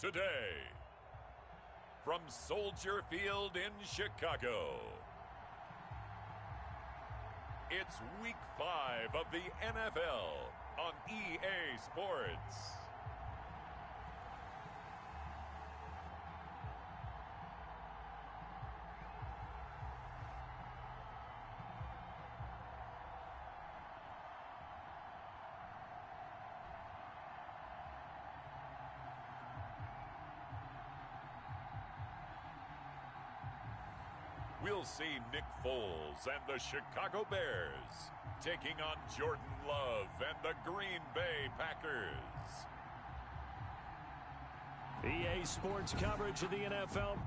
today. From Soldier Field in Chicago, it's Week 5 of the NFL on EA Sports. We'll see Nick Foles and the Chicago Bears taking on Jordan Love and the Green Bay Packers. EA Sports coverage of the NFL.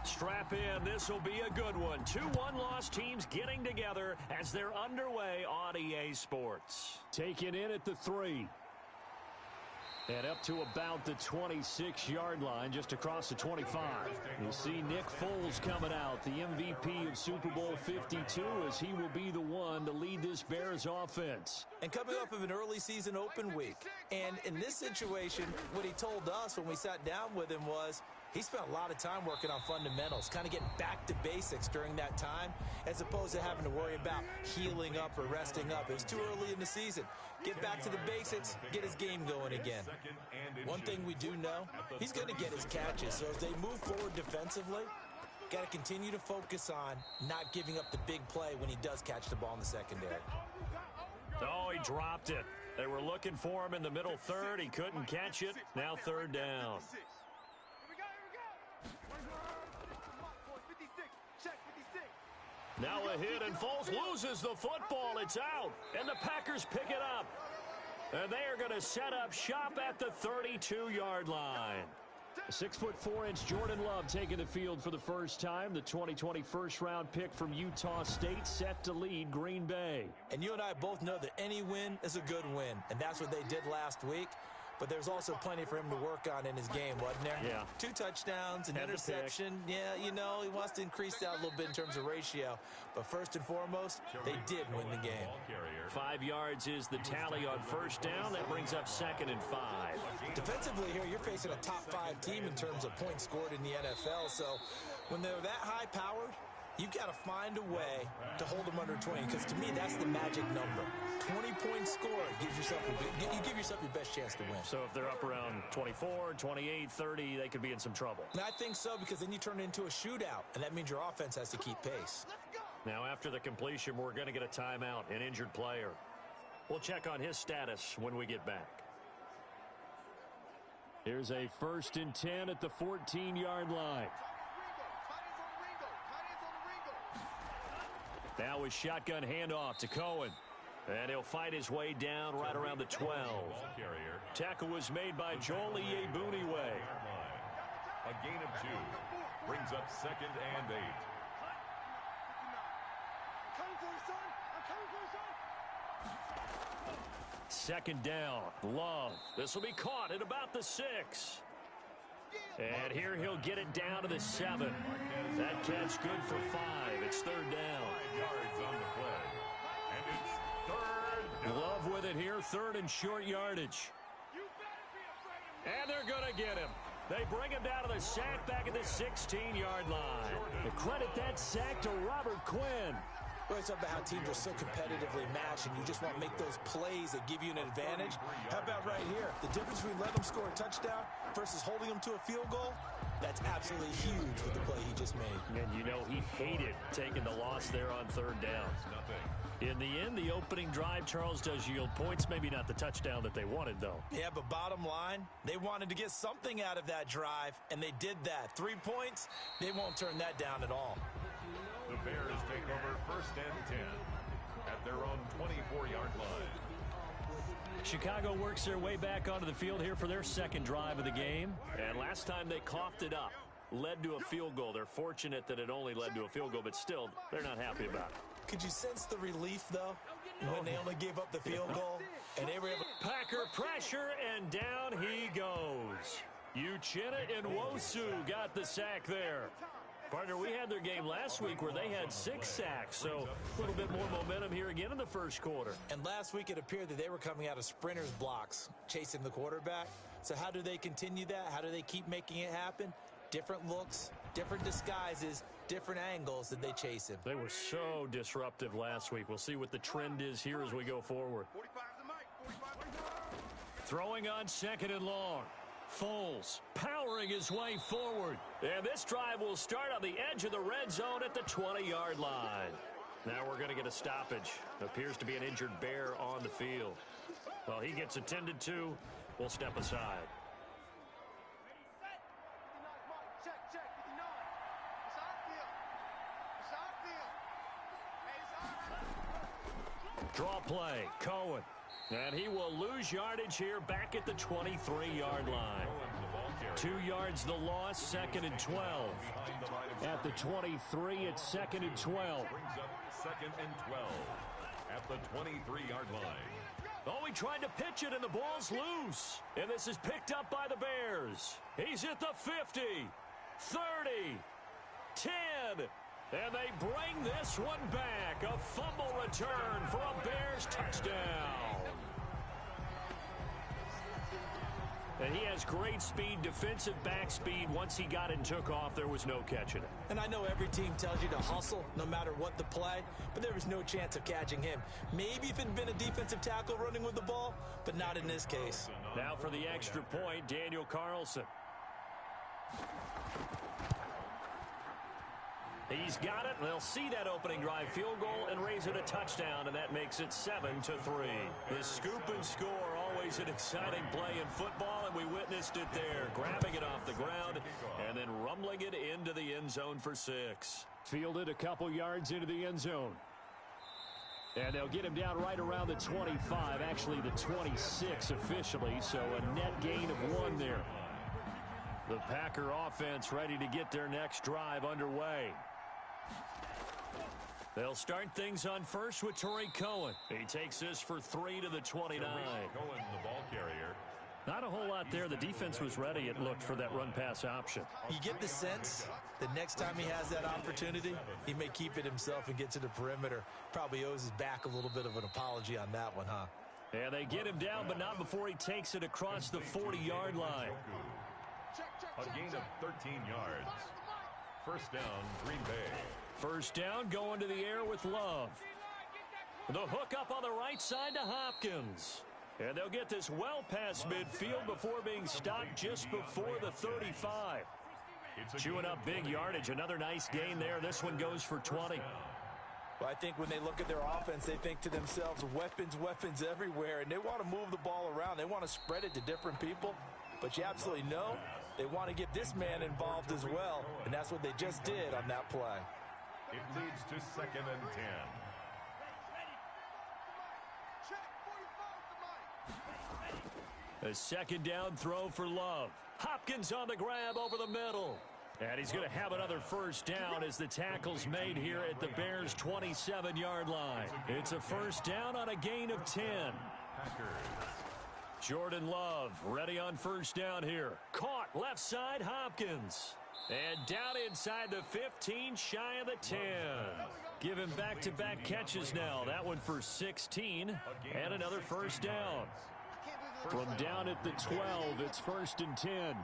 Strap in. This will be a good one. 2 one-loss teams getting together as they're underway on EA Sports. Taken in at the 3. And up to about the 26-yard line, just across the 25. You see Nick Foles coming out, the MVP of Super Bowl 52, as he will be the one to lead this Bears offense. And coming off of an early season open week. And in this situation, what he told us when we sat down with him was he spent a lot of time working on fundamentals, kind of getting back to basics during that time, as opposed to having to worry about healing up or resting up. It was too early in the season. Get back to the basics, get his game going again. One thing we do know, he's going to get his catches. So as they move forward defensively, got to continue to focus on not giving up the big play when he does catch the ball in the secondary. Oh, he dropped it. They were looking for him in the middle third. He couldn't catch it. Now third down. Now a hit, and Foles loses the football. It's out, and the Packers pick it up. And they are going to set up shop at the 32-yard line. 6'4" Jordan Love taking the field for the first time. The 2020 first-round pick from Utah State set to lead Green Bay. And you and I both know that any win is a good win, and that's what they did last week. But there's also plenty for him to work on in his game, wasn't there? Yeah. 2 touchdowns, an interception. Yeah, you know, he wants to increase that a little bit in terms of ratio. But first and foremost, they did win the game. 5 yards is the tally on first down. That brings up 2nd and 5. Defensively here, you're facing a top 5 team in terms of points scored in the NFL. So when they're that high-powered, you've got to find a way to hold them under 20, because to me, that's the magic number. 20-point score gives yourself you give yourself your best chance to win. So if they're up around 24, 28, 30, they could be in some trouble. And I think so, because then you turn it into a shootout, and that means your offense has to keep pace. Now after the completion, we're going to get a timeout, an injured player. We'll check on his status when we get back. Here's a 1st and 10 at the 14-yard line. Now a shotgun handoff to Cohen. And he'll fight his way down right around the 12. Tackle was made by Joel Iyiegbuniwe. A gain of 2 brings up 2nd and 8. Second down. Love. This will be caught at about the 6. And here he'll get it down to the 7. That catch good for 5. It's 3rd down. 5 yards on the play. And it's 3rd down. Love with it here, 3rd and short yardage. And they're going to get him. They bring him down to the sack back at the 16-yard line. They credit that sack to Robert Quinn. Well, it's about how teams are so competitively matched, and you just want to make those plays that give you an advantage. How about right here? The difference between letting them score a touchdown versus holding them to a field goal, that's absolutely huge with the play he just made. And you know he hated taking the loss there on 3rd down. In the end, the opening drive, Charles, does yield points. Maybe not the touchdown that they wanted, though. Yeah, but bottom line, they wanted to get something out of that drive, and they did that. 3 points, they won't turn that down at all. The Bears take over 1st and 10 at their own 24-yard line. Chicago works their way back onto the field here for their 2nd drive of the game. And last time they coughed it up, led to a field goal. They're fortunate that it only led to a field goal, but still, they're not happy about it. Could you sense the relief, though, when they only gave up the field goal? And they were able to... Packer pressure, and down he goes. Uchenna Nwosu got the sack there. Partner, we had their game last week where they had 6 sacks, so a little bit more momentum here again in the first quarter. And last week it appeared that they were coming out of sprinters blocks, chasing the quarterback. So how do they continue that? How do they keep making it happen? Different looks, different disguises, different angles that they chase him. They were so disruptive last week. We'll see what the trend is here as we go forward. Throwing on 2nd and long. Foles powering his way forward. And this drive will start on the edge of the red zone at the 20-yard line. Now we're going to get a stoppage. Appears to be an injured Bear on the field. Well, he gets attended to. We'll step aside. Draw play, Cohen. And he will lose yardage here back at the 23-yard line. 2 yards the loss, 2nd and 12. At the 23, it's 2nd and 12. Brings up 2nd and 12 at the 23-yard line. Oh, he tried to pitch it, and the ball's loose. And this is picked up by the Bears. He's at the 50, 30, 10. And they bring this one back. A fumble return for a Bears touchdown. And he has great speed, defensive back speed. Once he got it and took off, there was no catching it. And I know every team tells you to hustle no matter what the play, but there was no chance of catching him. Maybe if it had been a defensive tackle running with the ball, but not in this case. Now for the extra point, Daniel Carlson. He's got it. They'll see that opening drive field goal and raise it a touchdown, and that makes it 7-3. The scoop and score, always an exciting play in football, and we witnessed it there. Grabbing it off the ground and then rumbling it into the end zone for 6. Fielded a couple yards into the end zone. And they'll get him down right around the 25, actually the 26 officially, so a net gain of 1 there. The Packer offense ready to get their next drive underway. They'll start things on first with Tariq Cohen. He takes this for 3 to the 29. Cohen, the ball carrier. Not a whole lot there. The defense was ready, it looked, for that run-pass option. You get the sense that next time he has that opportunity, he may keep it himself and get to the perimeter. Probably owes his back a little bit of an apology on that one, huh? And they get him down, but not before he takes it across the 40-yard line. A gain of 13 yards. First down, Green Bay. First down, going to the air with Love. The hook up on the right side to Hopkins. And they'll get this well past midfield before being stopped just before the 35. Chewing up big yardage. Another nice gain there. This one goes for 20. Well, I think when they look at their offense, they think to themselves, weapons, weapons everywhere. And they want to move the ball around. They want to spread it to different people. But you absolutely know they want to get this man involved as well. And that's what they just did on that play. It leads to 2nd and 10. A second down throw for Love. Hopkins on the grab over the middle. And he's going to have another first down as the tackle's made here at the Bears' 27-yard line. It's a first down on a gain of 10. Jordan Love ready on first down here. Caught left side, Hopkins. And down inside the 15, shy of the 10. Give him back-to-back catches now. That one for 16 and another first down. From down at the 12, it's 1st and 10.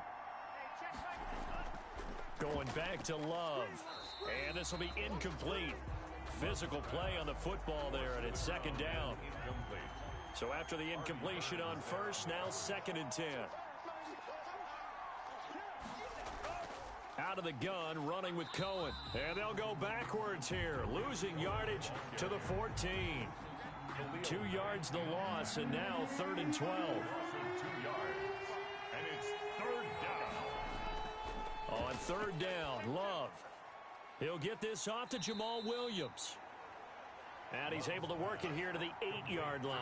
Going back to Love. And this will be incomplete. Physical play on the football there, and it's 2nd down. So after the incompletion on first, now 2nd and 10. Out of the gun, running with Cohen. And they'll go backwards here, losing yardage to the 14. 2 yards the loss, and now 3rd and 12. 2 yards, and it's 3rd down. On 3rd down, Love. He'll get this off to Jamal Williams. And he's able to work it here to the 8-yard line.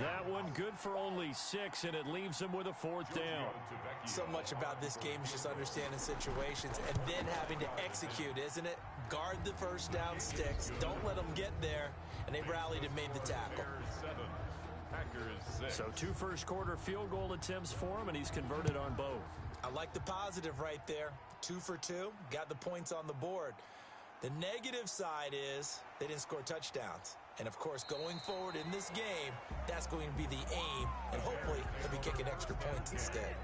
That one good for only 6, and it leaves him with a 4th down. So much about this game is just understanding situations and then having to execute, isn't it? Guard the first down sticks. Don't let them get there. And they rallied and made the tackle. Packers 6. So 2 first-quarter field goal attempts for him, and he's converted on both. I like the positive right there. 2 for 2, got the points on the board. The negative side is they didn't score touchdowns. And, of course, going forward in this game, that's going to be the aim, and hopefully they'll be kicking extra points instead.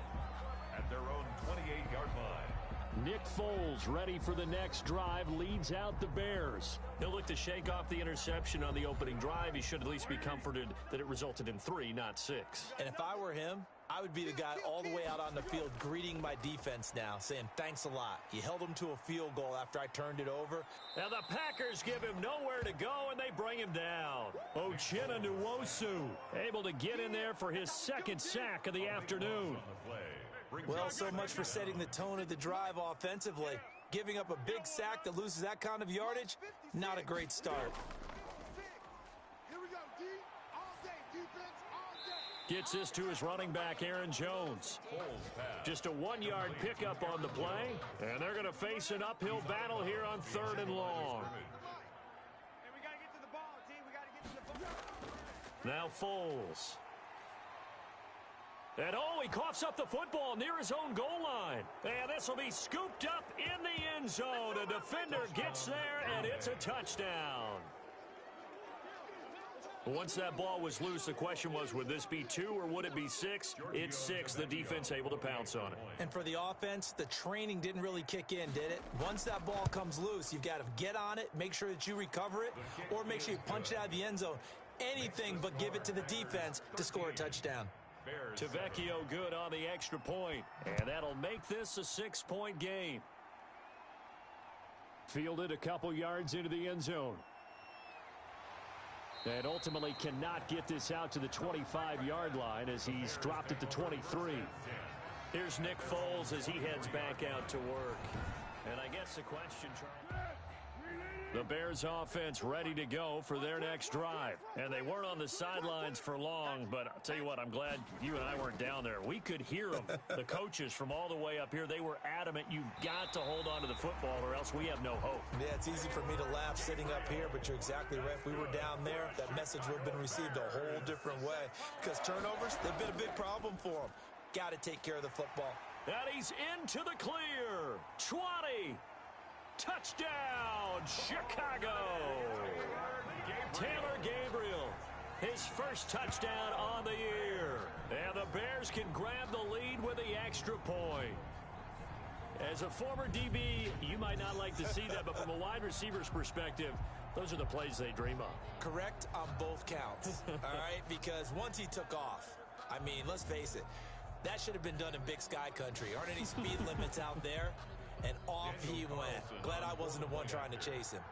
At their own 28-yard line. Nick Foles, ready for the next drive, leads out the Bears. He'll look to shake off the interception on the opening drive. He should at least be comforted that it resulted in 3, not 6. And if I were him, I would be the guy all the way out on the field greeting my defense now, saying thanks a lot. You held them to a field goal after I turned it over. Now the Packers give him nowhere to go, and they bring him down. Uchenna Nwosu able to get in there for his second sack of the afternoon. Well, so much for setting the tone of the drive offensively. Giving up a big sack that loses that kind of yardage, not a great start. Gets this to his running back, Aaron Jones. Just a 1-yard pickup on the play, and they're going to face an uphill battle here on 3rd and long. Now Foles. And he coughs up the football near his own goal line. And this will be scooped up in the end zone. A defender gets there, and it's a touchdown. Once that ball was loose, the question was, would this be 2 or would it be 6? It's 6. The defense able to pounce on it. And for the offense, the training didn't really kick in, did it? Once that ball comes loose, you've got to get on it, make sure that you recover it, or make sure you punch it out of the end zone. Anything but give it to the defense to score a touchdown. Tavecchio good on the extra point, and that'll make this a 6-point game. Fielded a couple yards into the end zone. And ultimately cannot get this out to the 25-yard line as he's dropped it to 23. Here's Nick Foles as he heads back out to work. And I guess the question, the Bears offense ready to go for their next drive. And they weren't on the sidelines for long, but I'll tell you what, I'm glad you and I weren't down there. We could hear them, the coaches from all the way up here. They were adamant, you've got to hold on to the football or else we have no hope. Yeah, it's easy for me to laugh sitting up here, but you're exactly right. If we were down there, that message would have been received a whole different way. Because turnovers, they've been a big problem for them. Got to take care of the football. And he's into the clear. 20. Touchdown, Chicago! Taylor Gabriel, his first touchdown on the year. And the Bears can grab the lead with the extra point. As a former DB, you might not like to see that, but from a wide receiver's perspective, those are the plays they dream of. Correct on both counts, all right? Because once he took off, I mean, let's face it, that should have been done in Big Sky Country. Aren't any speed limits out there? And off he went. Glad I wasn't the one trying to chase him.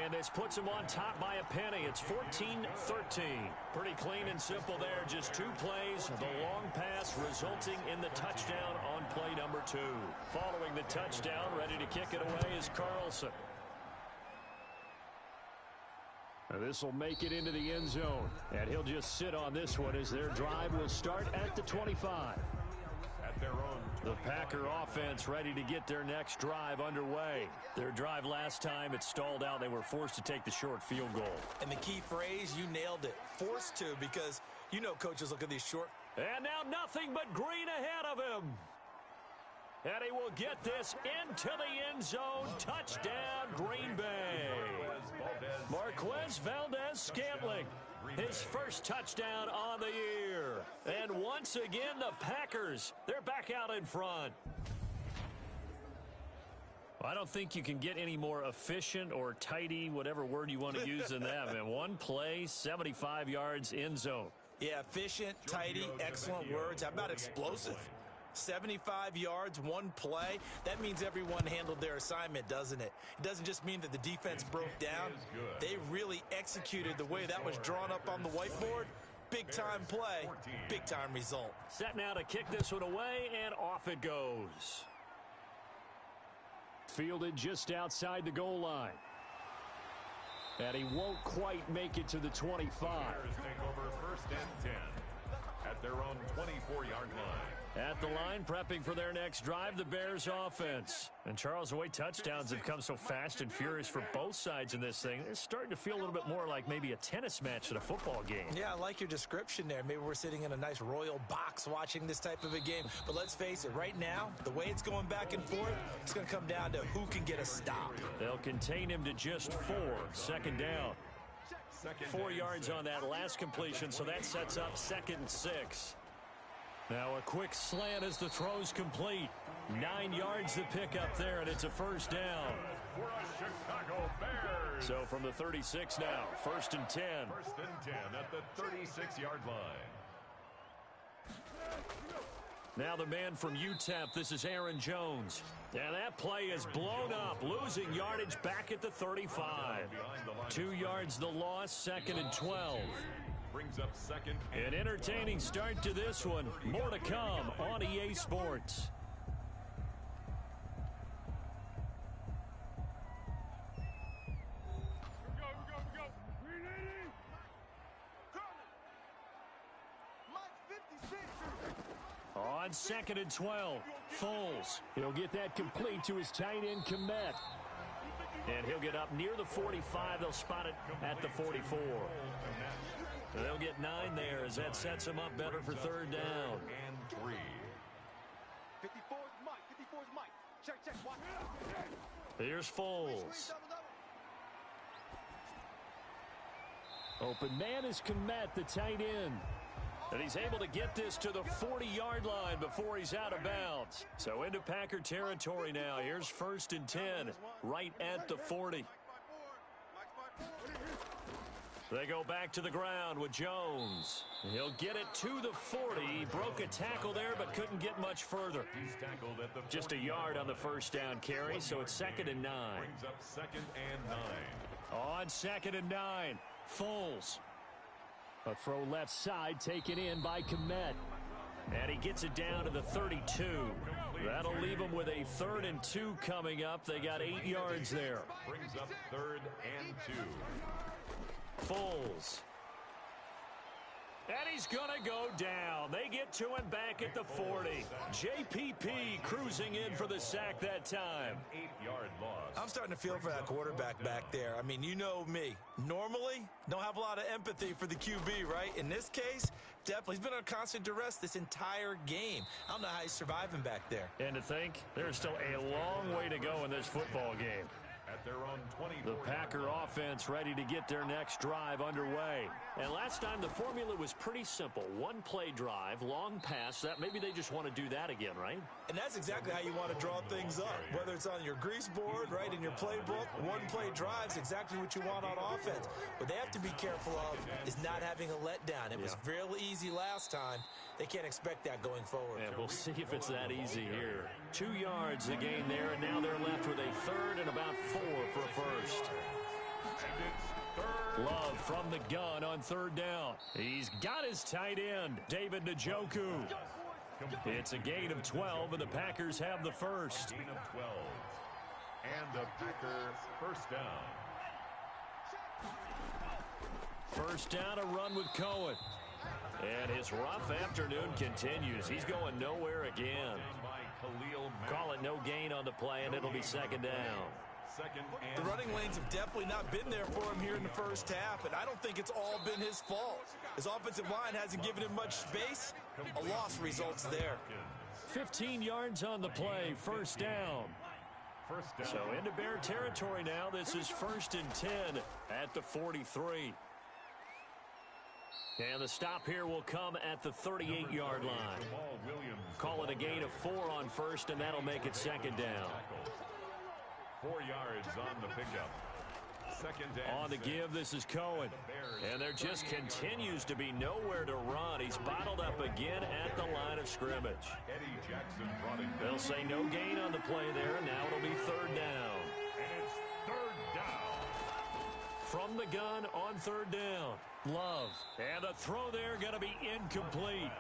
And this puts him on top by a penny. It's 14-13. Pretty clean and simple there. Just 2 plays. The long pass resulting in the touchdown on play number 2. Following the touchdown, ready to kick it away is Carlson. This will make it into the end zone, and he'll just sit on this one as their drive will start at the 25. At their own, the Packer offense ready to get their next drive underway. Their drive last time, it stalled out. They were forced to take the short field goal. And the key phrase, you nailed it. Forced to, because you know coaches look at these short. And now nothing but green ahead of him. And he will get this into the end zone. Touchdown, Green Bay. Marquez Valdez-Scantling, his first touchdown on the year. And once again, the Packers, they're back out in front. I don't think you can get any more efficient or tidy, whatever word you want to use in that, man. 1 play, 75 yards, end zone. Yeah, efficient, tidy, excellent words. How about explosive? 75 yards, 1 play. That means everyone handled their assignment, doesn't it? It doesn't just mean that the defense broke down. They really executed the way that was drawn up on the whiteboard. Big-time play, big-time result. Set now to kick this one away, and off it goes. Fielded just outside the goal line. And he won't quite make it to the 25. Bears take over 1st and 10. at their own 24-yard line. At the line, prepping for their next drive, the Bears offense. And Charles, the way touchdowns have come so fast and furious for both sides in this thing, it's starting to feel a little bit more like maybe a tennis match than a football game. Yeah, I like your description there. Maybe we're sitting in a nice royal box watching this type of a game. But let's face it, right now, the way it's going back and forth, it's going to come down to who can get a stop. They'll contain him to just 4. Second down. 4 yards on that last completion, so that sets up 2nd and 6. Now a quick slant as the throw's complete. 9 yards to pick up there, and it's a first down. For a Chicago Bears. So from the 36 now, 1st and 10. 1st and 10 at the 36-yard line. Now the man from UTEP, this is Aaron Jones. And that play is blown up, losing yardage back at the 35. 2 yards the loss, 2nd and 12. Brings up 2nd. An entertaining start to this one. More to come on EA Sports. On 2nd and 12, Foles. He'll get that complete to his tight end, Kmet. And he'll get up near the 45. They'll spot it at the 44. They'll get 9 there as that sets him up better for 3rd down. And 3. 54 is Mike. 54 is Mike. Check, check. Watch. Here's Foles. Open man is Kmet, the tight end. And he's able to get this to the 40-yard line before he's out of bounds. So into Packer territory now. Here's 1st and 10, right at the 40. They go back to the ground with Jones. He'll get it to the 40. He broke a tackle there but couldn't get much further. He's tackled at the Just a yard on the first down carry, so it's 2nd and 9. Brings up 2nd and 9. On 2nd and 9, Foles. A throw left side taken in by Kmet. And he gets it down to the 32. That'll leave him with a 3rd and 2 coming up. They got 8 yards there. Brings up 3rd and 2. Foles. And he's going to go down. They get to him back at the 40. JPP cruising in for the sack that time. 8-yard loss. I'm starting to feel for that quarterback back there. I mean, you know me. Normally, don't have a lot of empathy for the QB, right? In this case, definitely. He's been under constant duress this entire game. I don't know how he's surviving back there. And to think, there's still a long way to go in this football game. At their own 24. The Packer offense ready to get their next drive underway. And last time the formula was pretty simple. 1-play drive, long pass. That maybe they just want to do that again, right? And that's exactly how you want to draw things up. Whether it's on your grease board, right, in your playbook, 1-play drives exactly what you want on offense. What they have to be careful of is not having a letdown. It was real easy last time. They can't expect that going forward. And we'll see if it's that easy here. 2 yards the gain there, and now they're left with a 3rd and about 4 for a first. Love from the gun on 3rd down. He's got his tight end, David Njoku. It's a gain of 12, and the Packers have the first. Gain of 12. And the Packer first down. First down, a run with Cohen. And his rough afternoon continues. He's going nowhere again. Call it no gain on the play, and it'll be 2nd down. The running lanes have definitely not been there for him here in the first half, and I don't think it's all been his fault. His offensive line hasn't given him much space. A loss results there. 15 yards on the play, first down. So into Bear territory now. This is 1st and 10 at the 43. And the stop here will come at the 38-yard line. Call it a gain of 4 on first, and that'll make it 2nd down. 4 yards on the pickup. 2nd down. On the give, this is Cohen. And there just continues to be nowhere to run. He's bottled up again at the line of scrimmage. Eddie Jackson brought him. They'll say no gain on the play there, and now it'll be 3rd down. And it's 3rd down. From the gun on 3rd down. Love. And the throw there going to be incomplete.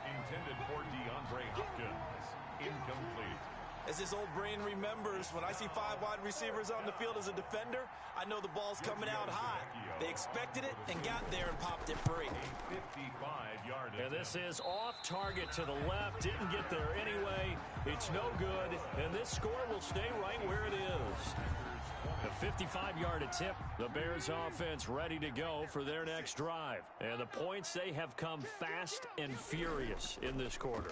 Intended for DeAndre Hopkins. Incomplete. As his old brain remembers, when I see 5 wide receivers on the field as a defender, I know the ball's coming out high. They expected it and got there and popped it free. 55-yard And this is off target to the left. Didn't get there anyway. It's no good. And this score will stay right where it is. A 55-yard attempt. The Bears offense ready to go for their next drive. And the points, they have come fast and furious in this quarter.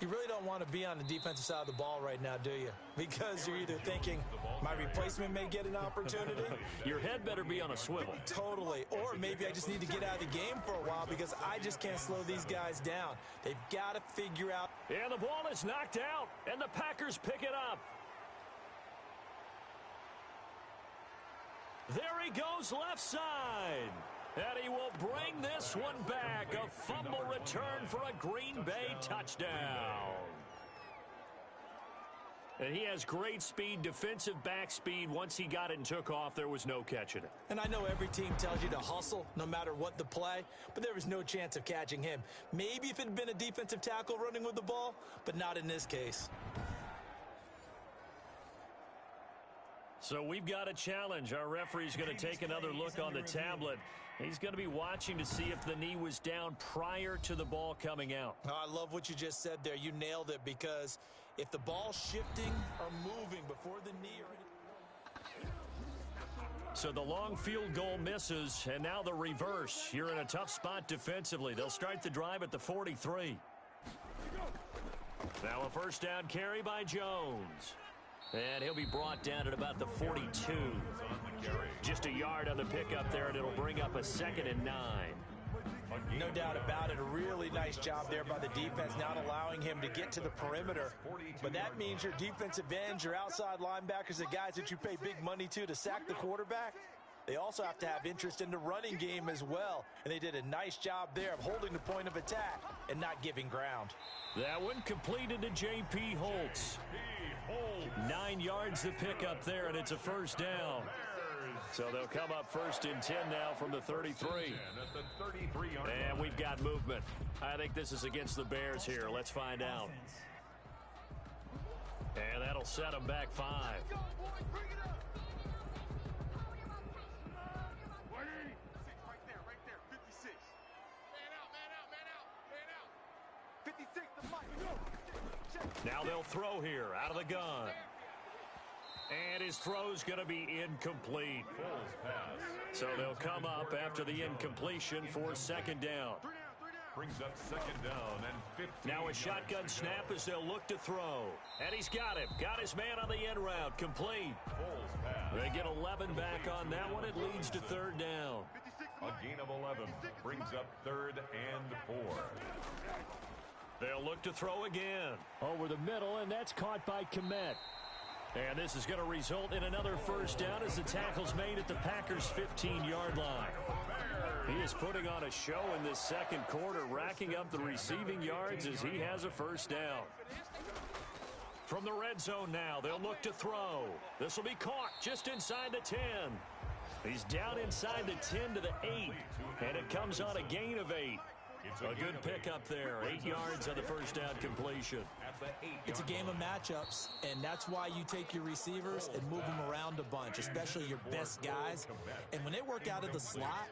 You really don't want to be on the defensive side of the ball right now, do you? Because you're either thinking, my replacement may get an opportunity. Your head better be on a swivel. Totally. Or maybe I just need to get out of the game for a while because I just can't slow these guys down. They've got to figure out. And the ball is knocked out, and the Packers pick it up. There he goes left side. And he will bring this one back. A fumble return for a Green Bay touchdown. And he has great speed, defensive back speed. Once he got it and took off, there was no catching it. And I know every team tells you to hustle no matter what the play, but there was no chance of catching him. Maybe if it had been a defensive tackle running with the ball, but not in this case. So we've got a challenge. Our referee's going to take another look on the tablet. He's going to be watching to see if the knee was down prior to the ball coming out. Oh, I love what you just said there. You nailed it, because if the ball's shifting or moving before the knee or... So the long field goal misses, and now the reverse. You're in a tough spot defensively. They'll start the drive at the 43. Now a first down carry by Jones. And he'll be brought down at about the 42. Just a yard on the pickup there, and it'll bring up a 2nd and 9. No doubt about it. A really nice job there by the defense, not allowing him to get to the perimeter. But that means your defensive ends, your outside linebackers, the guys that you pay big money to sack the quarterback, they also have to have interest in the running game as well. And they did a nice job there of holding the point of attack and not giving ground. That one completed to J.P. Holtz. 9 yards to pick up there, and it's a first down. So they'll come up 1st and 10 now from the 33. And we've got movement. I think this is against the Bears here. Let's find out. And that'll set them back 5. Now they'll throw here out of the gun. And his throw's going to be incomplete. So they'll come up after the incompletion for 2nd down. Brings up 2nd down and 15. Now a shotgun snap as they'll look to throw. And he's got him. Got his man on the end route. Complete. They get 11 back on that one. It leads to 3rd down. A gain of 11 brings up 3rd and 4. They'll look to throw again. Over the middle, and that's caught by Kmet. And this is going to result in another first down as the tackle's made at the Packers' 15-yard line. He is putting on a show in this 2nd quarter, racking up the receiving yards as he has a first down. From the red zone now, they'll look to throw. This will be caught just inside the 10. He's down inside the 10 to the 8, and it comes on a gain of 8. A good pickup there, 8 yards on the first down completion. It's a game of matchups, and that's why you take your receivers and move them around a bunch, especially your best guys. And when they work out of the slot,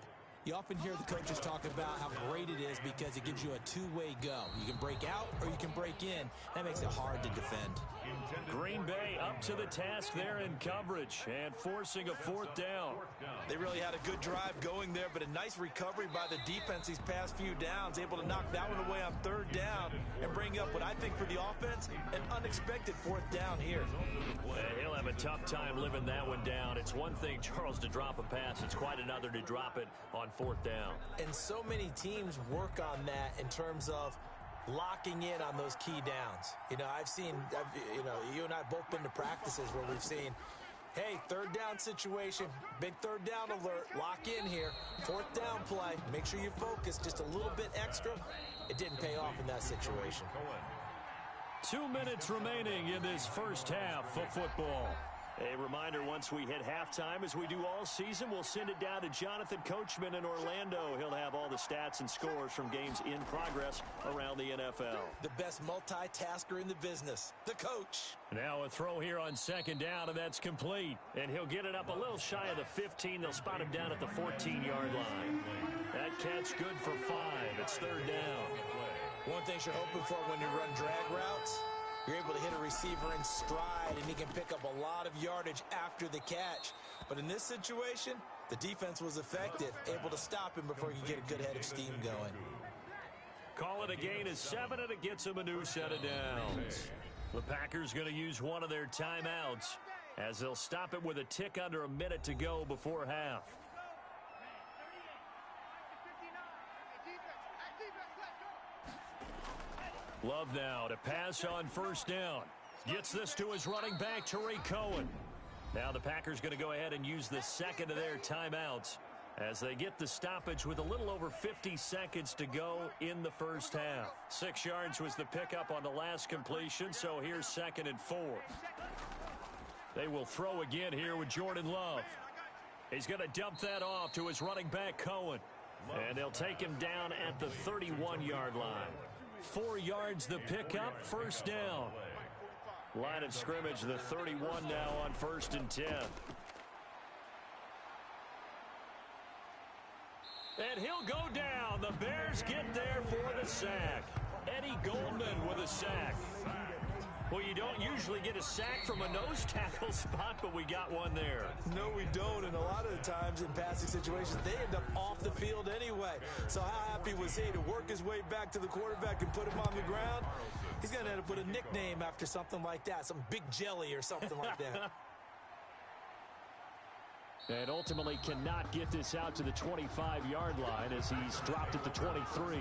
you often hear the coaches talk about how great it is because it gives you a two-way go. You can break out or you can break in. That makes it hard to defend. Green Bay up to the task there in coverage and forcing a 4th down. They really had a good drive going there, but a nice recovery by the defense these past few downs, able to knock that one away on 3rd down and bring up what I think for the offense, an unexpected 4th down here. He'll have a tough time living that one down. It's one thing, Charles, to drop a pass. It's quite another to drop it on 4th down. And so many teams work on that in terms of locking in on those key downs. You know, you and I have both been to practices where we've seen, hey, 3rd down situation, big 3rd down alert, lock in here, 4th down play, make sure you focus just a little bit extra. It didn't pay off in that situation. 2 minutes remaining in this first half of football. A reminder, once we hit halftime, as we do all season, we'll send it down to Jonathan Coachman in Orlando. He'll have all the stats and scores from games in progress around the NFL. The best multitasker in the business, the coach. Now a throw here on second down, and that's complete. And he'll get it up a little shy of the 15. They'll spot him down at the 14-yard line. That catch good for 5. It's third down. One thing you're hoping for when you run drag routes, you're able to hit a receiver in stride, and he can pick up a lot of yardage after the catch. But in this situation, the defense was effective, able to stop him before he could get a good head of steam going. Call it a gain of 7, and it gets him a new set of downs. The Packers going to use one of their timeouts as they'll stop it with a tick under a minute to go before half. Love now to pass on first down. Gets this to his running back, Tariq Cohen. Now the Packers going to go ahead and use the second of their timeouts as they get the stoppage with a little over 50 seconds to go in the first half. 6 yards was the pickup on the last completion, so here's 2nd and 4. They will throw again here with Jordan Love. He's going to dump that off to his running back, Cohen. And they'll take him down at the 31-yard line. 4 yards the pickup, first down. Line of scrimmage, the 31 now on 1st and 10. And he'll go down. The Bears get there for the sack. Eddie Goldman with a sack. Well, you don't usually get a sack from a nose tackle spot, but we got one there. No, we don't, and a lot of the times in passing situations, they end up off the field anyway. So how happy was he to work his way back to the quarterback and put him on the ground? He's going to end up with a nickname after something like that, some Big Jelly or something like that. And ultimately cannot get this out to the 25-yard line as he's dropped at the 23.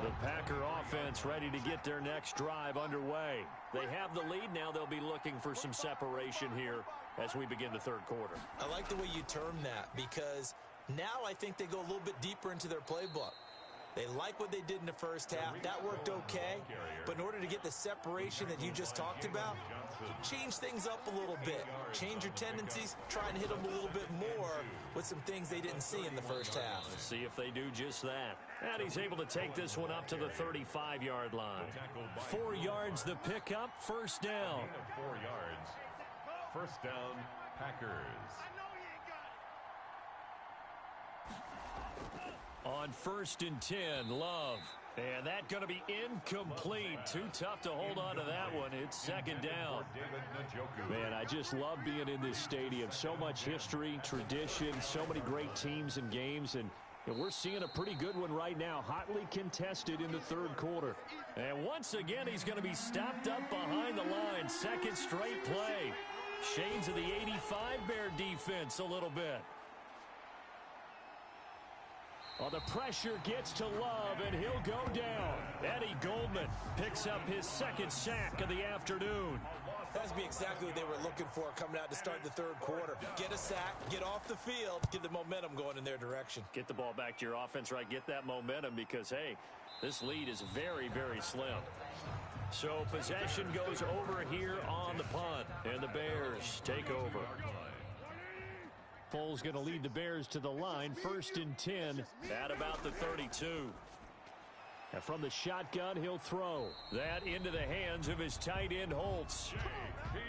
The Packer offense ready to get their next drive underway. They have the lead now. They'll be looking for some separation here as we begin the third quarter. I like the way you term that because now I think they go a little bit deeper into their playbook. They like what they did in the first half. That worked okay. But in order to get the separation that you just talked about, change things up a little bit. Change your tendencies. Try and hit them a little bit more with some things they didn't see in the first half. Let's see if they do just that. And he's able to take this one up to the 35-yard line. 4 yards the pickup, first down. 4 yards. First down, Packers. On 1st and 10, Love. And that going to be incomplete. Too tough to hold on to that one. It's second down. Man, I just love being in this stadium. So much history, tradition, so many great teams and games. And we're seeing a pretty good one right now. Hotly contested in the third quarter. And once again, he's going to be stopped up behind the line. Second straight play. Shades of the 85 Bear defense a little bit. Well, the pressure gets to Love, and he'll go down. Eddie Goldman picks up his second sack of the afternoon. That's be exactly what they were looking for coming out to start the third quarter. Get a sack, get off the field, get the momentum going in their direction. Get the ball back to your offense, right? Get that momentum because, hey, this lead is very, very slim. So possession goes over here on the punt, and the Bears take over. Foles going to lead the Bears to the line, 1st and 10 at about the 32. And from the shotgun, he'll throw that into the hands of his tight end, Holtz.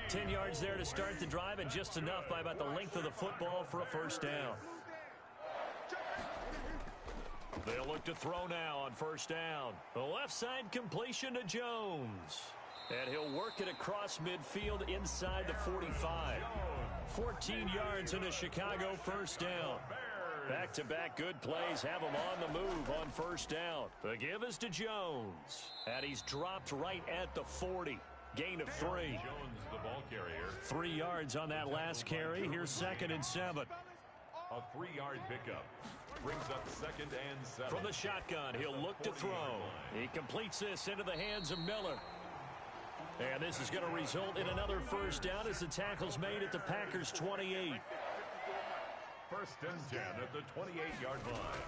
10 yards there to start the drive, and just enough by about the length of the football for a first down. They'll look to throw now on first down. The left side completion to Jones. And he'll work it across midfield inside the 45. 14 yards in a Chicago first down. Back-to-back good plays have him on the move on first down. The give is to Jones. And he's dropped right at the 40. Gain of 3. Jones, the ball carrier. 3 yards on that last carry. Here's 2nd and 7. A 3-yard pickup. Brings up 2nd and 7. From the shotgun, he'll look to throw. He completes this into the hands of Miller. And this is going to result in another first down as the tackle's made at the Packers' 28. 1st and 10 at the 28-yard line.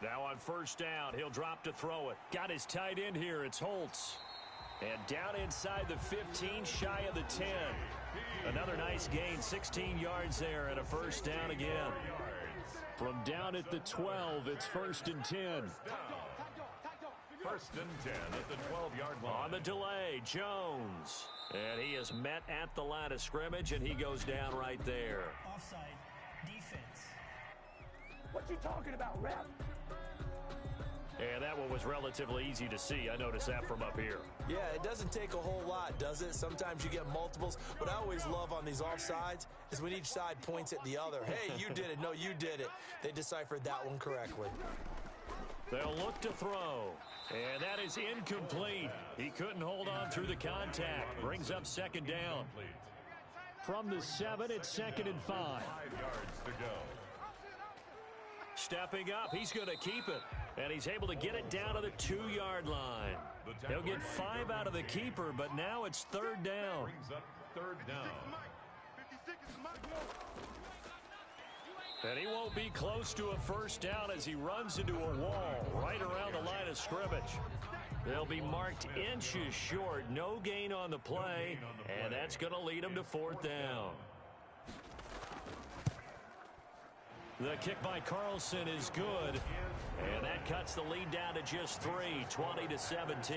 Now on first down, he'll drop to throw it. Got his tight end here. It's Holtz. And down inside the 15, shy of the 10. Another nice gain, 16 yards there and a first down again. From down at the 12, it's 1st and 10. 1st and 10 at the 12-yard line. On the delay, Jones. And he is met at the line of scrimmage, and he goes down right there. Offside, defense. What you talking about, ref? And that one was relatively easy to see. I noticed that from up here. Yeah, it doesn't take a whole lot, does it? Sometimes you get multiples, but I always love on these offsides is when each side points at the other. Hey, you did it. No, you did it. They deciphered that one correctly. They'll look to throw. And that is incomplete. He couldn't hold on through the contact. Brings up 2nd down. From the 7, it's 2nd and 5. 5 yards to go. Stepping up, he's going to keep it. And he's able to get it down to the 2-yard line. He'll get 5 out of the keeper, but now it's 3rd down. Brings up 3rd down. And he won't be close to a first down as he runs into a wall right around the line of scrimmage. They'll be marked inches short. No gain on the play, and that's going to lead him to 4th down. The kick by Carlson is good, and that cuts the lead down to just 3, 20-17.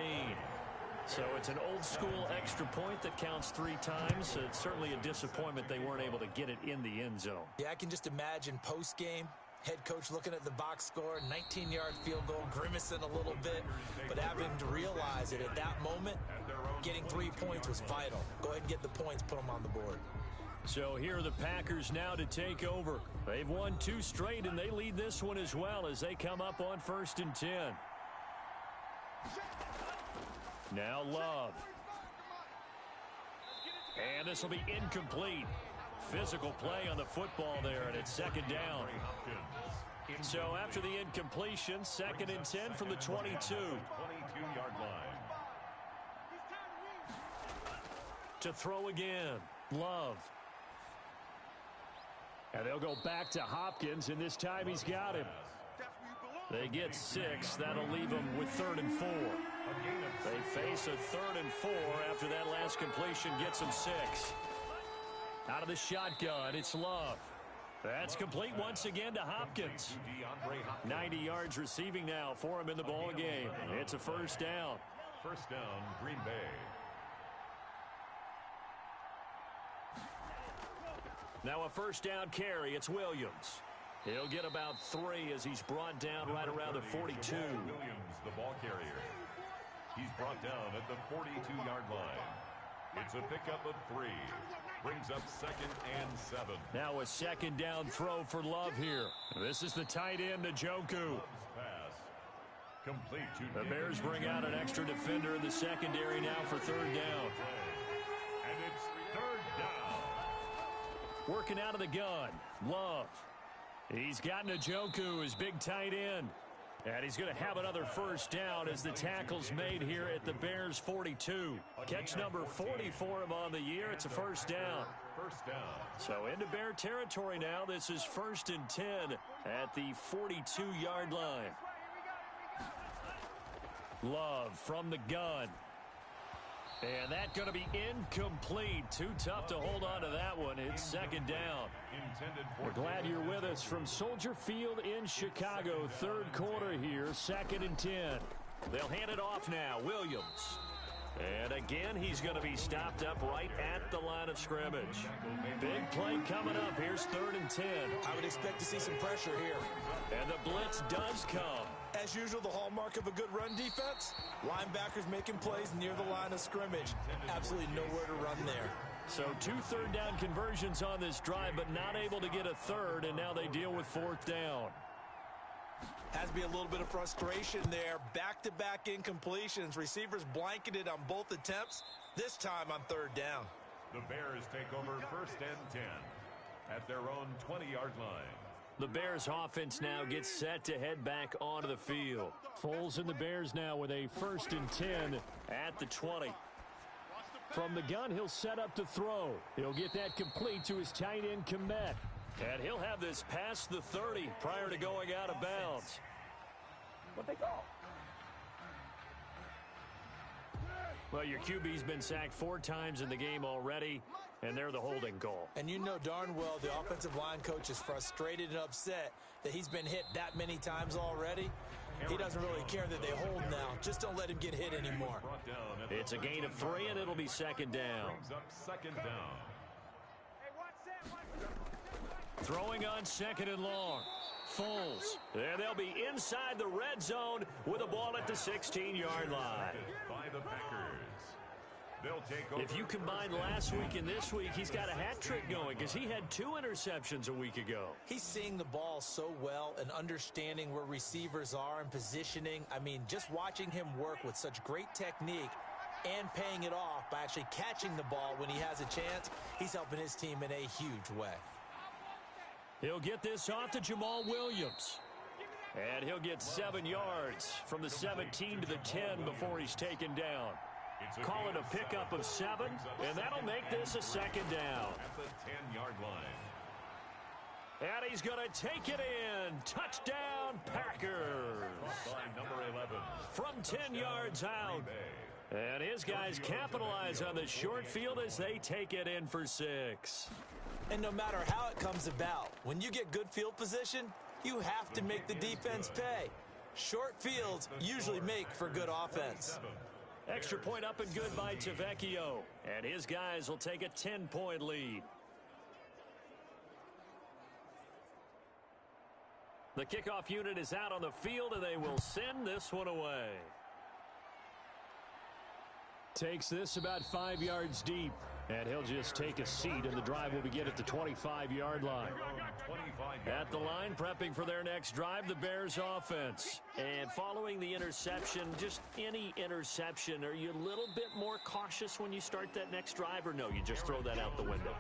So it's an old-school extra point that counts 3 times. It's certainly a disappointment they weren't able to get it in the end zone. Yeah, I can just imagine post-game, head coach looking at the box score, 19-yard field goal, grimacing a little bit, but having to realize that at that moment, getting 3 points was vital. Go ahead and get the points, put them on the board. So here are the Packers now to take over. They've won 2 straight, and they lead this one as well as they come up on 1st and 10. Now Love. And this will be incomplete. Physical play on the football there, and it's 2nd down. So after the incompletion, 2nd and 10 from the 22. 22-yard line. To throw again, Love. And they'll go back to Hopkins, and this time he's got him. They get 6. That'll leave them with 3rd and 4. They face a 3rd and 4 after that last completion gets them 6. Out of the shotgun, it's Love. That's complete once again to Hopkins. 90 yards receiving now for him in the ball game. It's a first down. First down, Green Bay. Now a first down carry. It's Williams. He'll get about 3 as he's brought down right around the 42. Williams, the ball carrier. He's brought down at the 42-yard line. It's a pickup of 3. Brings up 2nd and 7. Now a 2nd down throw for Love here. This is the tight end, Njoku. Pass. Complete to The Bears bring out an extra defender in the secondary now for 3rd down. And it's 3rd down. Working out of the gun, Love. He's got Njoku, his big tight end. And he's going to have another first down as the tackle's made here at the Bears 42. Catch number 40 for him on the year. It's a first down. First down. So into Bear territory now. This is 1st and 10 at the 42-yard line. Love from the gun. And that's going to be incomplete. Too tough to hold on to that one. It's 2nd down. We're glad you're with us from Soldier Field in Chicago. 3rd quarter here, 2nd and 10. They'll hand it off now. Williams. And again, he's going to be stopped up right at the line of scrimmage. Big play coming up. Here's 3rd and 10. I would expect to see some pressure here. And the blitz does come. As usual, the hallmark of a good run defense, linebackers making plays near the line of scrimmage. Absolutely nowhere to run there. So 2 third down conversions on this drive, but not able to get a 3rd, and now they deal with 4th down. Has to be a little bit of frustration there. Back-to-back incompletions. Receivers blanketed on both attempts, this time on 3rd down. The Bears take over 1st and 10 at their own 20-yard line. The Bears offense now gets set to head back onto the field. Foles and the Bears now with a 1st and 10 at the 20. From the gun, he'll set up to throw. He'll get that complete to his tight end, Kmet. And he'll have this past the 30 prior to going out of bounds. What they call? Well, your QB's been sacked 4 times in the game already, and they're the holding call. And you know darn well the offensive line coach is frustrated and upset that he's been hit that many times already. He doesn't really care that they hold now. Just don't let him get hit anymore. It's a gain of 3, and it'll be second down. Throwing on second and long. Foles. And they'll be inside the red zone with a ball at the 16-yard line. By the Packers. They'll take over. If you combine last week and this week, he's got a hat trick going because he had 2 interceptions a week ago. He's seeing the ball so well and understanding where receivers are and positioning. I mean, just watching him work with such great technique and paying it off by actually catching the ball when he has a chance, he's helping his team in a huge way. He'll get this off to Jamal Williams. And he'll get 7 yards from the 17 to the 10 before he's taken down. Call it a pickup of 7, and that'll make this a second down. At the 10-yard line. And he's going to take it in. Touchdown, Packers. By number 11. From 10 yards out. And his guys capitalize on the short field as they take it in for 6. And no matter how it comes about, when you get good field position, you have to make the defense pay. Short fields usually make for good offense. Extra point up and good by Tavecchio. And his guys will take a 10-point lead. The kickoff unit is out on the field, and they will send this one away. Takes this about 5 yards deep. And he'll just take a seat, and the drive will begin at the 25-yard line. At the line, prepping for their next drive, the Bears offense. And following the interception, just any interception, are you a little bit more cautious when you start that next drive, or no, you just throw that out the window?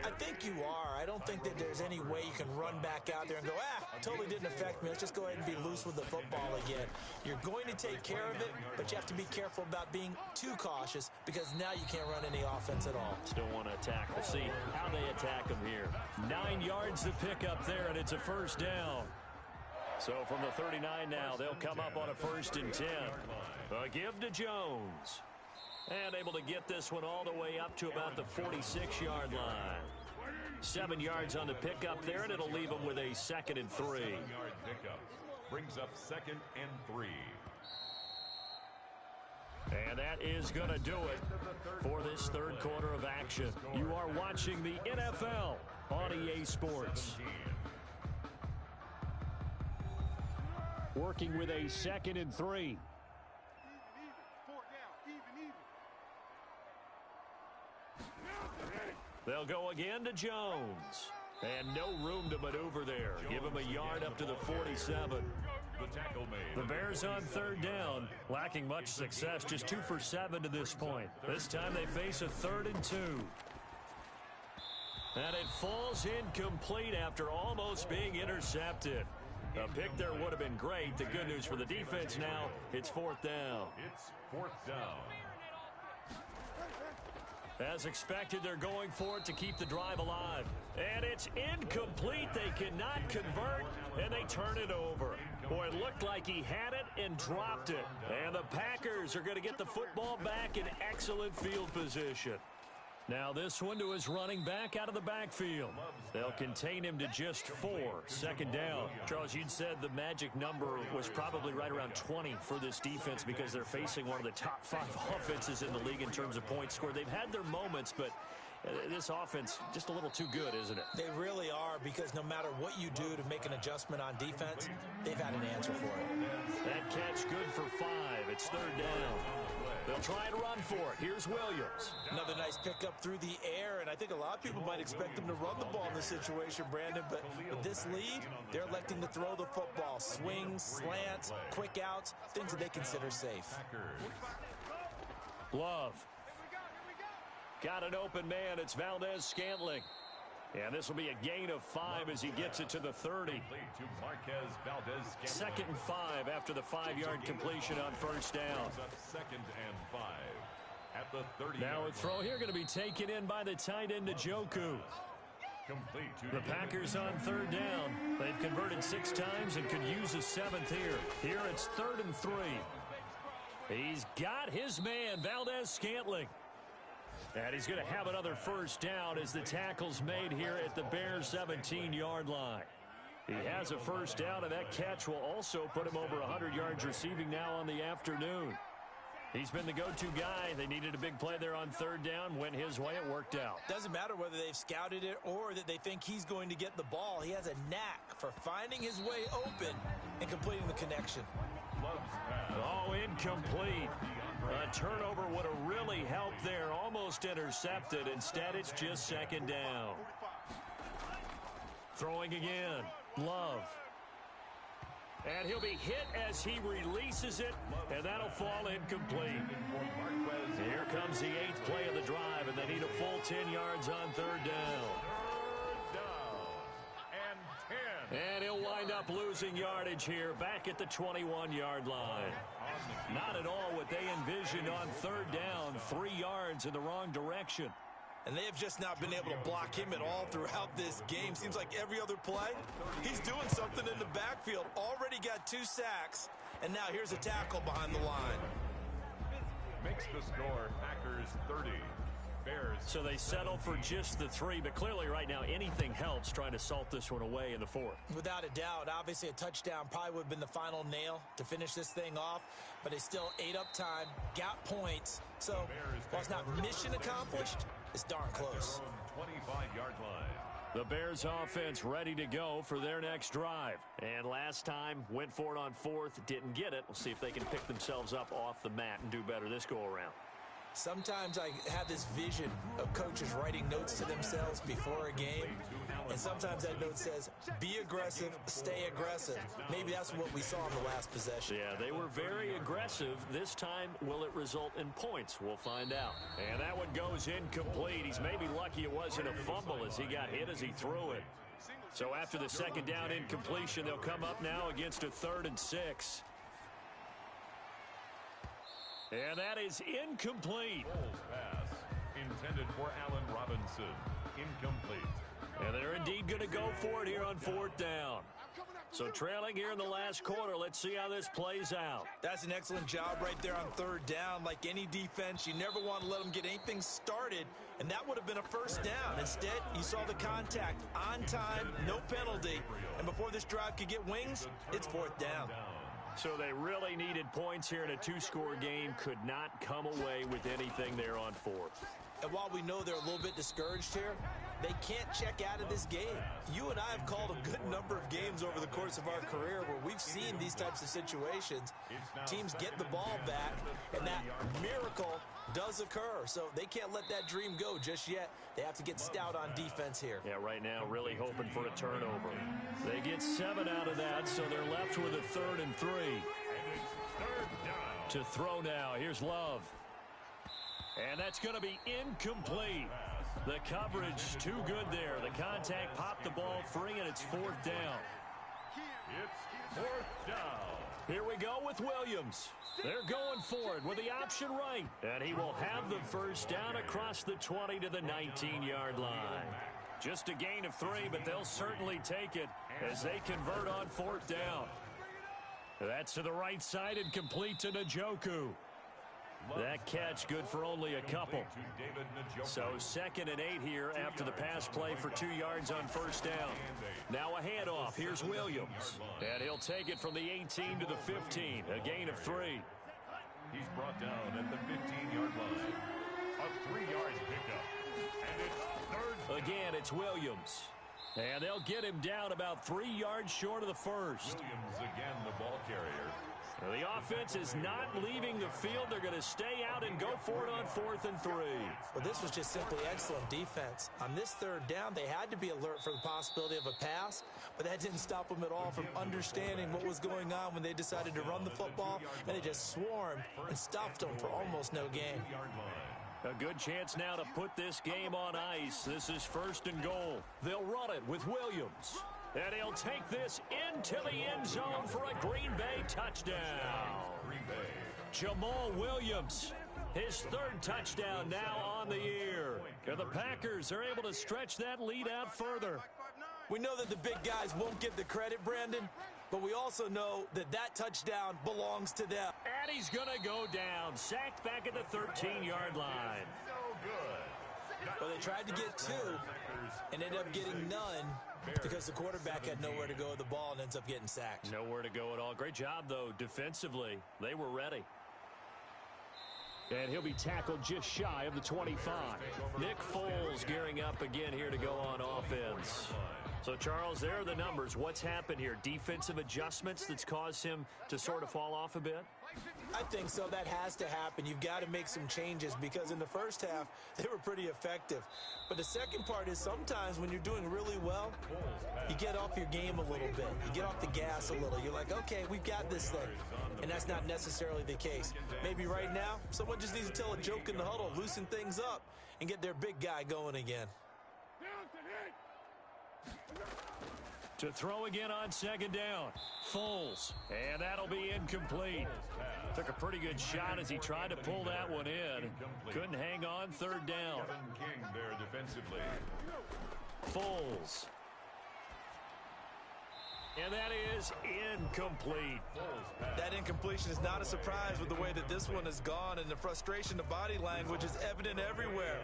I think you are. I don't think that there's any way you can run back out there and go, totally didn't affect me. Let's just go ahead and be loose with the football again. You're going to take care of it, but you have to be careful about being too cautious because now you can't run any offense at all. Still want to attack. We'll see how they attack them here. 9 yards to pick up there, and it's a first down. So from the 39 now, they'll come up on a 1st and 10. A give to Jones. And able to get this one all the way up to about the 46-yard line. 7 yards on the pickup there, and it'll leave them with a 2nd and 3. 7-yard pickup brings up 2nd and 3. And that is going to do it for this third quarter of action. You are watching the NFL on EA Sports. Working with a 2nd and 3. They'll go again to Jones. And no room to maneuver there. Give him a yard up to the 47. The Bears on 3rd down, lacking much success, just 2 for 7 to this point. This time they face a 3rd and 2. And it falls incomplete after almost being intercepted. A pick there would have been great. The good news for the defense now, it's 4th down. It's 4th down. As expected, they're going for it to keep the drive alive. And it's incomplete. They cannot convert, and they turn it over. Boy, it looked like he had it and dropped it. And the Packers are going to get the football back in excellent field position. Now this one to his running back out of the backfield. They'll contain him to just 4. 2nd down. Charles, you'd said the magic number was probably right around 20 for this defense because they're facing one of the top 5 offenses in the league in terms of points scored. They've had their moments, but this offense just a little too good, isn't it? They really are, because no matter what you do to make an adjustment on defense, they've had an answer for it. That catch good for 5. It's 3rd down. They'll try and run for it. Here's Williams. Another nice pickup through the air, and I think a lot of people might expect them to run the ball in this situation, Brandon, but with this lead, they're electing to throw the football. Swings, slants, quick outs, things that they consider safe. Love. Got an open man. It's Valdez-Scantling. And this will be a gain of 5 as he gets it to the 30. 2nd and 5 after the 5-yard completion on 1st down. 2nd and 5 at the 30. Now a throw here going to be taken in by the tight end Njoku. The Packers on 3rd down. They've converted 6 times and could use a 7th here. Here it's 3rd and 3. He's got his man, Valdez-Scantling. And he's going to have another first down as the tackle's made here at the Bears' 17-yard line. He has a first down, and that catch will also put him over 100 yards receiving now on the afternoon. He's been the go-to guy. They needed a big play there on third down. Went his way. It worked out. Doesn't matter whether they've scouted it or that they think he's going to get the ball. He has a knack for finding his way open and completing the connection. Oh, incomplete. A turnover would have really helped there. Almost intercepted. Instead, it's just second down. Throwing again. Love. And he'll be hit as he releases it, and that'll fall incomplete. Here comes the 8th play of the drive, and they need a full 10 yards on third down. And he'll wind up losing yardage here back at the 21-yard line. Not at all what they envisioned on third down. 3 yards in the wrong direction. And they have just not been able to block him at all throughout this game. Seems like every other play, he's doing something in the backfield. Already got 2 sacks, and now here's a tackle behind the line. Makes the score Packers 30. Bears. So they settle for just the 3, but clearly right now anything helps trying to salt this one away in the 4th. Without a doubt, obviously a touchdown probably would have been the final nail to finish this thing off, but they still ate up time, got points. So while it's not mission accomplished, it's darn close. 25-yard line. The Bears offense ready to go for their next drive. And last time went for it on 4th, didn't get it. We'll see if they can pick themselves up off the mat and do better this go around. Sometimes I have this vision of coaches writing notes to themselves before a game, and sometimes that note says, be aggressive, stay aggressive. Maybe that's what we saw in the last possession. Yeah, they were very aggressive. This time, will it result in points? We'll find out. And that one goes incomplete. He's maybe lucky it wasn't a fumble as he got hit as he threw it. So after the second down incompletion, they'll come up now against a 3rd and 6. And that is incomplete. Pass intended for Allen Robinson. Incomplete. And they're indeed going to go for it here on 4th down. So trailing here in the last quarter, let's see how this plays out. That's an excellent job right there on 3rd down. Like any defense, you never want to let them get anything started, and that would have been a first down. Instead, you saw the contact on time, no penalty, and before this drive could get wings, it's 4th down. So they really needed points here in a 2-score game. Could not come away with anything there on 4th. And while we know they're a little bit discouraged here, they can't check out of this game. You and I have called a good number of games over the course of our career where we've seen these types of situations. Teams get the ball back, and that miracle does occur. So they can't let that dream go just yet. They have to get stout on defense here. Yeah, right now really hoping for a turnover. They get 7 out of that, so they're left with a 3rd and 3. To throw now. Here's Love. And that's going to be incomplete. The coverage too good there. The contact popped the ball free, and it's 4th down. It's 4th down. Here we go with Williams. They're going for it with the option right. And he will have the first down across the 20 to the 19-yard line. Just a gain of 3, but they'll certainly take it as they convert on 4th down. That's to the right side and complete to Njoku. That catch good for only a couple. So 2nd and 8 here after the pass play for 2 yards on first down. Now a handoff. Here's Williams. And he'll take it from the 18 to the 15. A gain of 3. He's brought down at the 15-yard line. A 3-yard pickup. And it's 3rd. Again, it's Williams. And they'll get him down about 3 yards short of the first. Williams again the ball carrier. Now the offense is not leaving the field. They're going to stay out and go for it on 4th and 3. Well, this was just simply excellent defense. On this 3rd down, they had to be alert for the possibility of a pass, but that didn't stop them at all from understanding what was going on when they decided to run the football, and they just swarmed and stuffed them for almost no gain. A good chance now to put this game on ice. This is 1st and goal. They'll run it with Williams. And he'll take this into the end zone for a Green Bay touchdown. Jamal Williams, his 3rd touchdown now on the year. And the Packers are able to stretch that lead out further. We know that the big guys won't get the credit, Brandon, but we also know that that touchdown belongs to them. And he's going to go down, sacked back at the 13-yard line. No good. Well, they tried to get 2 and ended up getting none because the quarterback had nowhere to go with the ball and ends up getting sacked. Nowhere to go at all. Great job, though, defensively. They were ready. And he'll be tackled just shy of the 25. Nick Foles gearing up again here to go on offense. So, Charles, there are the numbers. What's happened here? Defensive adjustments that's caused him to sort of fall off a bit? I think so. That has to happen. You've got to make some changes because in the first half, they were pretty effective. But the second part is sometimes when you're doing really well, you get off your game a little bit. You get off the gas a little. You're like, okay, we've got this thing. And that's not necessarily the case. Maybe right now, someone just needs to tell a joke in the huddle, loosen things up, and get their big guy going again. To throw again on second down. Foles. And that'll be incomplete. Took a pretty good shot as he tried to pull that one in. Couldn't hang on third down. Kevin King there defensively. Foles. And that is incomplete. That incompletion is not a surprise with the way that this one has gone, and the frustration, the body language is evident everywhere.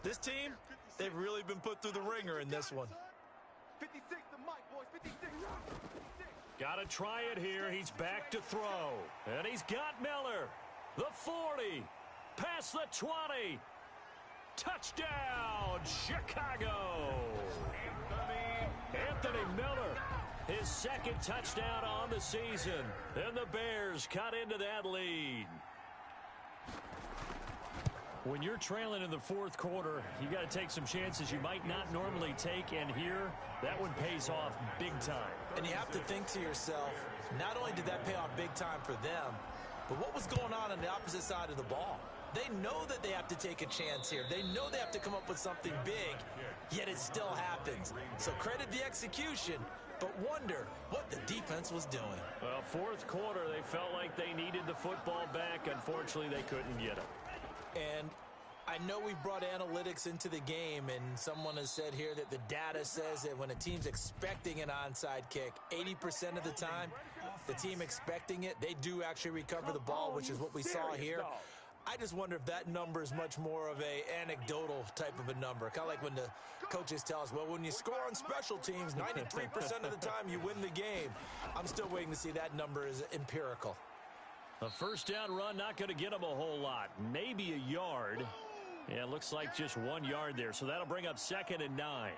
This team, they've really been put through the ringer in this one. 56 to Mike, boys. 56. Got to try it here. He's back to throw. And he's got Miller. The 40. Past the 20. Touchdown, Chicago. Anthony Miller. His second touchdown on the season. And the Bears cut into that lead. When you're trailing in the fourth quarter, you got to take some chances you might not normally take, and here, that one pays off big time. And you have to think to yourself, not only did that pay off big time for them, but what was going on the opposite side of the ball? They know that they have to take a chance here. They know they have to come up with something big, yet it still happens. So credit the execution, but wonder what the defense was doing. Well, fourth quarter, they felt like they needed the football back. Unfortunately, they couldn't get it. And I know we've brought analytics into the game, and someone has said here that the data says that when a team's expecting an onside kick, 80% of the time, the team expecting it, they do actually recover the ball, which is what we saw here. I just wonder if that number is much more of a anecdotal type of a number. Kind of like when the coaches tell us, well, when you score on special teams, 93% of the time you win the game. I'm still waiting to see that number is empirical. A first down run, not going to get them a whole lot. Maybe a yard. Yeah, it looks like just 1 yard there. So that'll bring up 2nd and 9.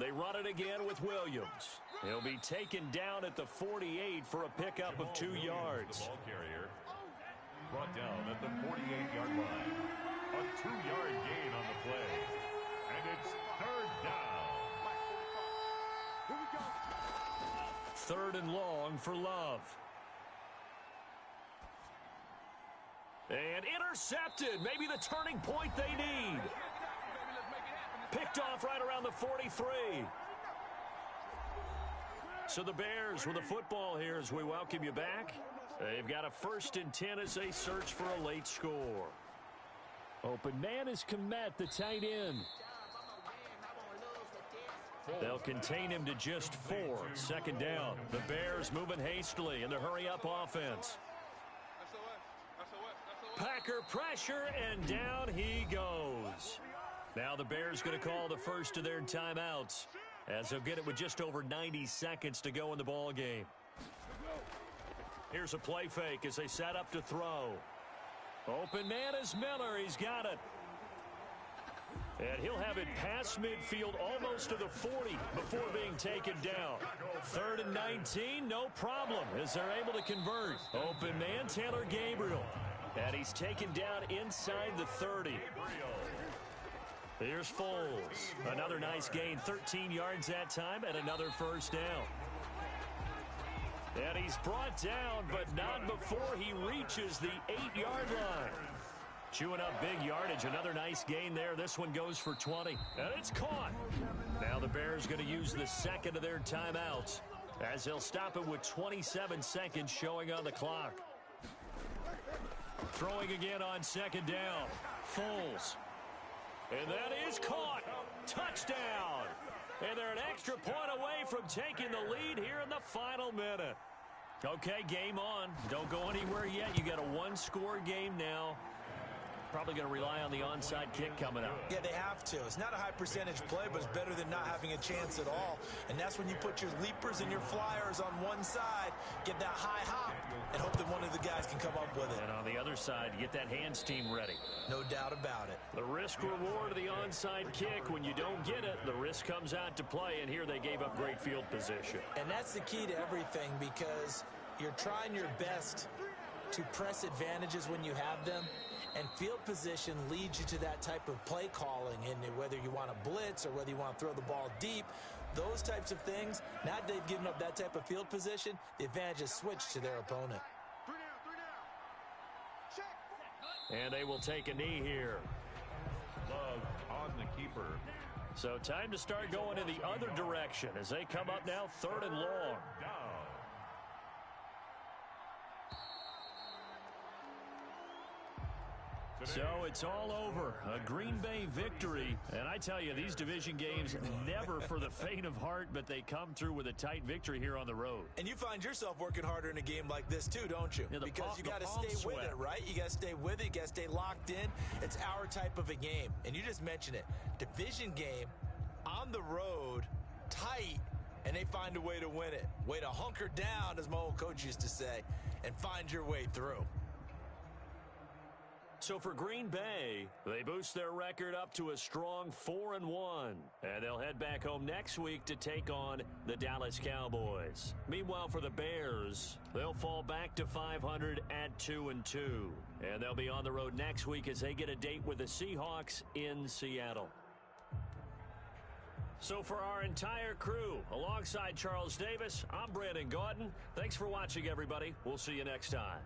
They run it again with Williams. He'll be taken down at the 48 for a pickup of 2 yards. The ball carrier brought down at the 48-yard line. A 2-yard gain on the play. And it's third down. 3rd and long for Love. And intercepted. Maybe the turning point they need. Picked off right around the 43. So the Bears with the football here as we welcome you back. They've got a 1st and 10 as they search for a late score. Open man is Kmet, the tight end. They'll contain him to just 4. 2nd down. The Bears moving hastily in the hurry-up offense. Packer pressure, and down he goes. Now the Bears going to call the first of their timeouts, as they'll get it with just over 90 seconds to go in the ball game. Here's a play fake as they set up to throw. Open man is Miller. He's got it. And he'll have it past midfield almost to the 40 before being taken down. 3rd and 19, no problem as they're able to convert. Open man, Taylor Gabriel. And he's taken down inside the 30. Here's Foles. Another nice gain, 13 yards that time, and another first down. And he's brought down, but not before he reaches the 8-yard line. Chewing up big yardage. Another nice gain there. This one goes for 20. And it's caught. Now the Bears going to use the 2nd of their timeouts as they'll stop it with 27 seconds showing on the clock. Throwing again on 2nd down. Foles. And that is caught. Touchdown. And they're an extra point away from taking the lead here in the final minute. Okay, game on. Don't go anywhere yet. You got a one-score game now. Probably going to rely on the onside kick coming up. Yeah, they have to. It's not a high percentage play, but it's better than not having a chance at all. And that's when you put your leapers and your flyers on one side, get that high hop, and hope that one of the guys can come up with it. And on the other side, get that hands team ready. No doubt about it. The risk-reward of the onside kick. When you don't get it, the risk comes out to play, and here they gave up great field position. And that's the key to everything, because you're trying your best to press advantages when you have them. And field position leads you to that type of play calling, and whether you want to blitz or whether you want to throw the ball deep, those types of things, now that they've given up that type of field position, the advantage is switched to their opponent. 3 down. Check. And they will take a knee here. Love on the keeper. So time to start going in the other direction as they come up now 3rd and long. Down. So it's all over. A Green Bay victory. And I tell you, these division games never for the faint of heart, but they come through with a tight victory here on the road. And you find yourself working harder in a game like this too, don't you? Yeah, because you got to stay with it, right? You got to stay with it. You got to stay locked in. It's our type of a game. And you just mentioned it. Division game, on the road, tight, and they find a way to win it. Way to hunker down, as my old coach used to say, and find your way through. So for Green Bay, they boost their record up to a strong 4-1. And they'll head back home next week to take on the Dallas Cowboys. Meanwhile, for the Bears, they'll fall back to 500 at 2-2. And they'll be on the road next week as they get a date with the Seahawks in Seattle. So for our entire crew, alongside Charles Davis, I'm Brandon Gaudin. Thanks for watching, everybody. We'll see you next time.